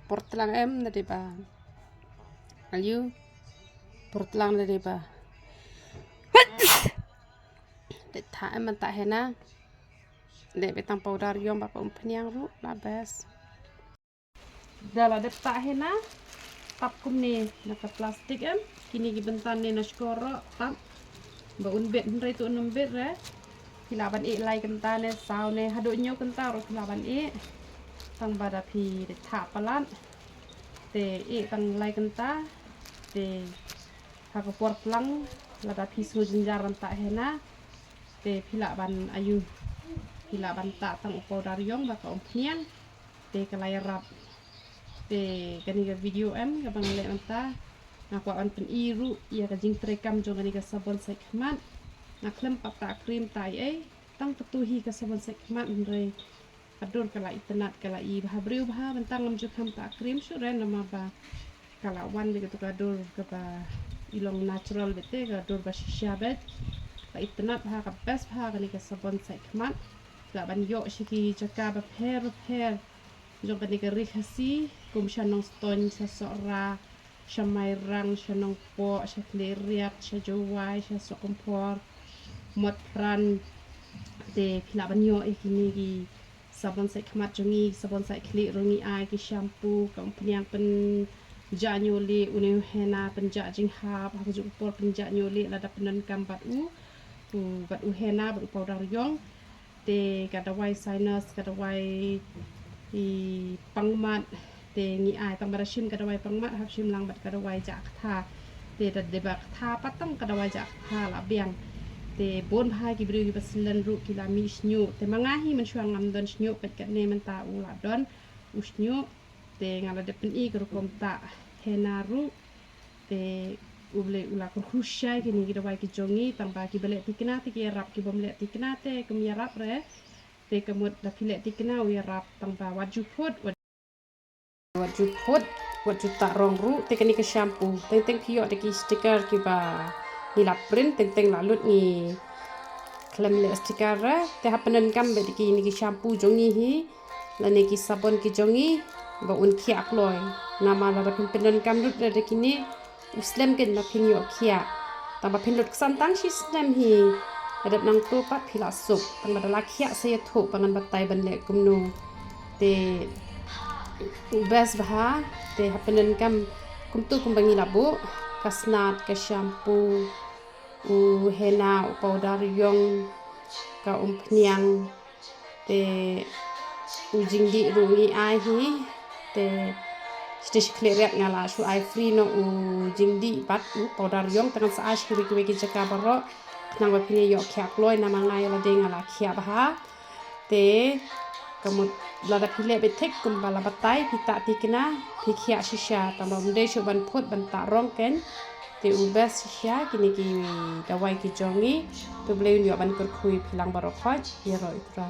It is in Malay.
portlang em tadi ba ayu portlang tadi ba để thả em mình tại hena để betang powder yom ba peniang ru la bes dala de tak hena tap kum ni naka plastik em kini gibentan ni naskoro tap ba un bet ndai tu num bet re hilaban e lai kenta ne sao ne hado nyo kenta ro hilaban e tang bada pi de thả palan te e tang lai kenta te hakapor plang lada pi su jinjaran tak hena te pilaban ayu pilaban tak tang powder yom ba ka ompnian te kalai rap te kani ga video em ga bang le anta aku an pen iru ia ka jing trekam jo kani ga sabon sai khman na klem pata krim tai ai tang patuhi ka sabon sai khman re adur kala itnat kala I bhabriu bha bentang lam jo kham ta krim shu ren nama ba kala wan be ka dur ka ba ilong natural bete ka dur ba shisha bet ba itnat bha ka best bha kani ka sabon sai khman la ban yo shiki jaka ba pher jong kani ka rikhasi kum shanong ston sa sora shamai rang shanong po sha kleriat sha jowai sha sokompor mot pran te phila ban yo ikini gi sabon sai khmat jongi sabon sai kli rongi ai ki shampoo kam pnyang pen ja nyoli uni hena pen ja jing ha ba ju por pen ja nyoli la da penan kam bat u hena bat powder yong te kadawai sinus kadawai I pangmat te ngi ai tang barashim kadawai pangmat hab shim lang bat kadawai ja tha te da de bak tha patang kadawai ja tha la biang te bon bha ki bri ki baslan ru ki la mi snyu te mangahi man shuang ngam don snyu pet kat ne man ta u la don u snyu te ngala de pen I ko kom ta hena ru te uble ula ko khushai ki ni ki dawai ki jongi tang ba ki bele tikna te ki rap ki bom le tikna te kum ya rap re te kemut da pile tikna u ya rap tang ba waju put tak rong ru te kani ke shampoo teng pio de ki sticker ki ba ni la print teng lalut ni klem le sticker ra te hapanan kam be ki ni ki shampoo jongi hi la ne ki sabon ki jongi ba un khia kloi nama la penan kam lut de ki ni uslam ken na pin yo khia ta ba pin lut san tang shi slam hi adap nang tu pat phila sup tang ba la khia se tho pangan batai ban le kum nu te ubas bah te hapenan kam kumtu kumbangi labu kasnat ke shampoo u hena u powder yong ka pniang te u jingdi rungi ai hi te stish kleret ngala shu ai free no u jingdi bat u powder yong tangan sa ash ki jaka baro nang ba pini yo khyak loi na mangai la ding ala khya bah te kamut lada phile be thek kum bala batai pita tikna phikhia shisha tamam de shu ban phut ban ta rong ken te ubas shisha kini ki dawai ki jongi to bleun yo ban kur khui philang baro khoj ye roi tra